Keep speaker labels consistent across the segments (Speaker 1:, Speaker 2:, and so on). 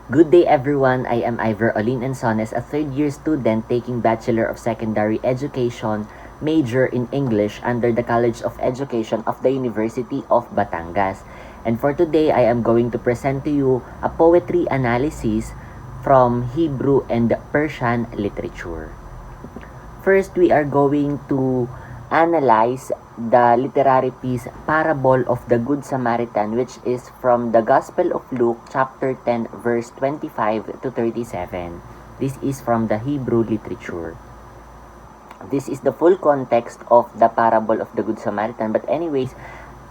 Speaker 1: Good day everyone, I am Iver, Olin and Sones, a third-year student taking Bachelor of Secondary Education, major in English under the College of Education of the University of Batangas. And for today, I am going to present to you a poetry analysis from Hebrew and Persian literature. First, we are going to analyze the literary piece Parable of the Good Samaritan, which is from the Gospel of Luke chapter 10 verse 25 to 37. This is from the Hebrew literature. This is the full context of the Parable of the Good Samaritan, but anyways,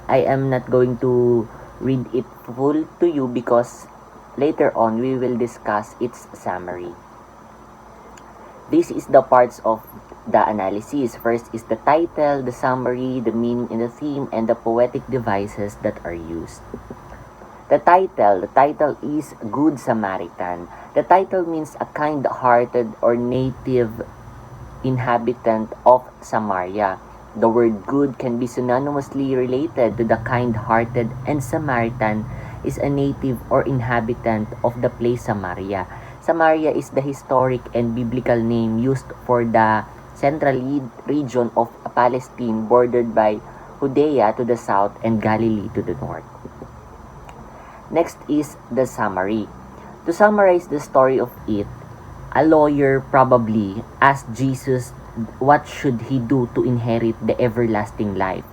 Speaker 1: I am not going to read it full to you because later on we will discuss its summary. This is the parts of the analysis. First is the title, the summary, the meaning and the theme, and the poetic devices that are used. The title is Good Samaritan. The title means a kind-hearted or native inhabitant of Samaria. The word good can be synonymously related to the kind-hearted, and Samaritan is a native or inhabitant of the place Samaria. Samaria is the historic and biblical name used for the central region of Palestine bordered by Judea to the south and Galilee to the north. Next is the summary. To summarize the story of it, a lawyer probably asked Jesus what should he do to inherit the everlasting life.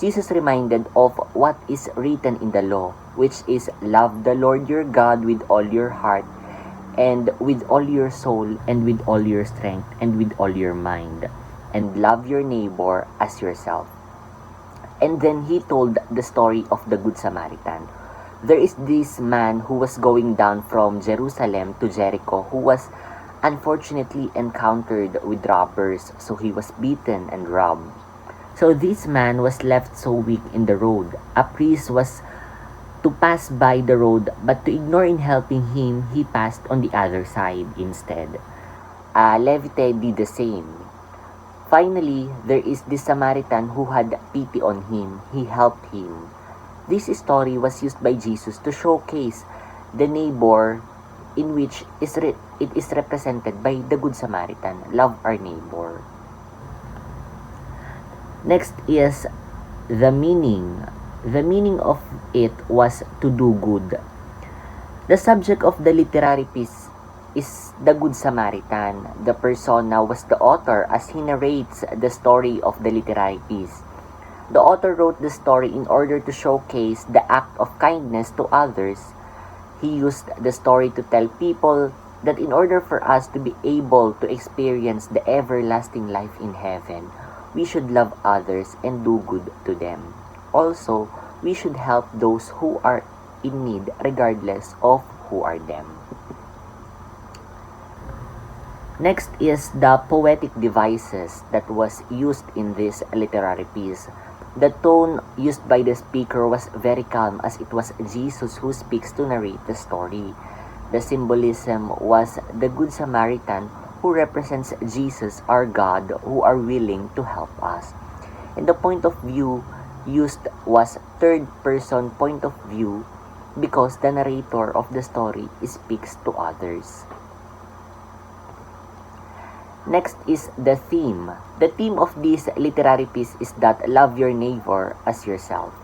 Speaker 1: Jesus reminded of what is written in the law, which is love the Lord your God with all your heart, and with all your soul, and with all your strength, and with all your mind, and love your neighbor as yourself. And then he told the story of the Good Samaritan. There is this man who was going down from Jerusalem to Jericho who was unfortunately encountered with robbers, so he was beaten and robbed. So this man was left so weak in the road. A priest was to pass by the road, but to ignore in helping him, he passed on the other side instead. A Levite did the same. Finally, there is this Samaritan who had pity on him. He helped him. This story was used by Jesus to showcase the neighbor in which it is represented by the Good Samaritan. Love our neighbor. Next is the meaning. The meaning of it was to do good. The subject of the literary piece is the Good Samaritan. The persona was the author as he narrates the story of the literary piece. The author wrote the story in order to showcase the act of kindness to others. He used the story to tell people that in order for us to be able to experience the everlasting life in heaven, we should love others and do good to them. Also, we should help those who are in need regardless of who are them. Next is the poetic devices that was used in this literary piece. The tone used by the speaker was very calm as it was Jesus who speaks to narrate the story. The symbolism was the Good Samaritan who represents Jesus, our God, who are willing to help us. And the point of view used was third-person point of view because the narrator of the story speaks to others. Next is the theme. The theme of this literary piece is that love your neighbor as yourself.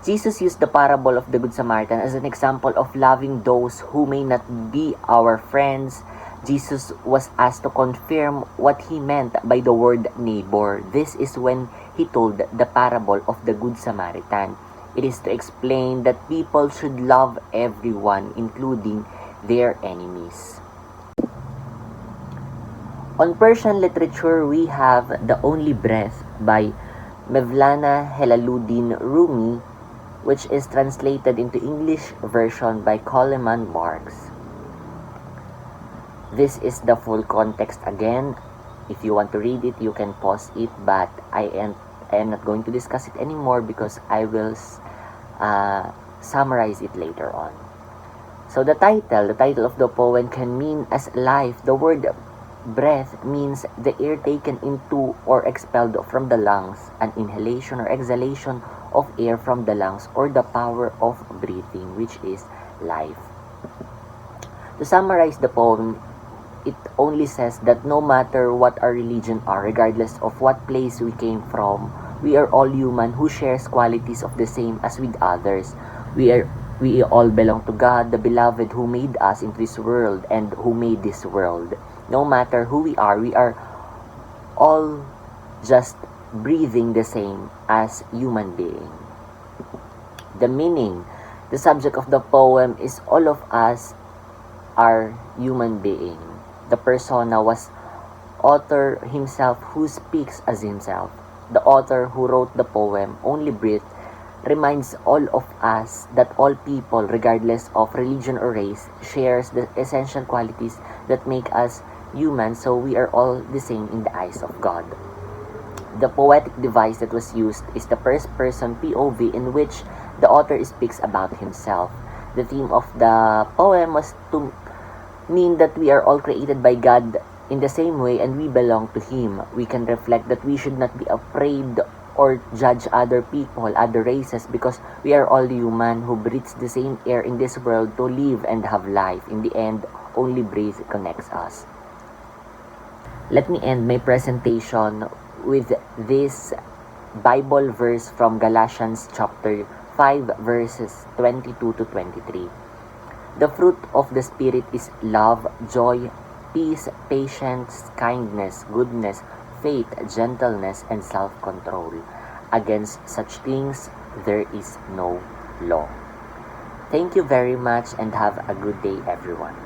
Speaker 1: Jesus used the parable of the Good Samaritan as an example of loving those who may not be our friends. Jesus was asked to confirm what he meant by the word neighbor. This is when he told the parable of the Good Samaritan. It is to explain that people should love everyone, including their enemies. On Persian literature, we have The Only Breath by Mevlana Helaluddin Rumi, which is translated into English version by Coleman Barks. This is the full context again. If you want to read it, you can pause it, but I am not going to discuss it anymore because I will summarize it later on. So the title of the poem can mean as life. The word breath means the air taken into or expelled from the lungs, an inhalation or exhalation of air from the lungs, or the power of breathing, which is life. To summarize the poem, it only says that no matter what our religion are, regardless of what place we came from, we are all human who shares qualities of the same as with others. We all belong to God, the beloved who made us into this world and who made this world. No matter who we are all just breathing the same as human being. The meaning, the subject of the poem is all of us are human being. The persona was author himself who speaks as himself. The author who wrote the poem, Only Breathe, reminds all of us that all people, regardless of religion or race, shares the essential qualities that make us human, so we are all the same in the eyes of God. The poetic device that was used is the first person POV, in which the author speaks about himself. The theme of the poem was to mean that we are all created by God in the same way and we belong to Him. We can reflect that we should not be afraid or judge other people, other races, because we are all human who breathes the same air in this world to live and have life. In the end, only breathe connects us. Let me end my presentation with this Bible verse from Galatians chapter 5 verses 22 to 23. The fruit of the Spirit is love, joy, peace, patience, kindness, goodness, faith, gentleness, and self-control. Against such things there is no law. Thank you very much and have a good day, everyone.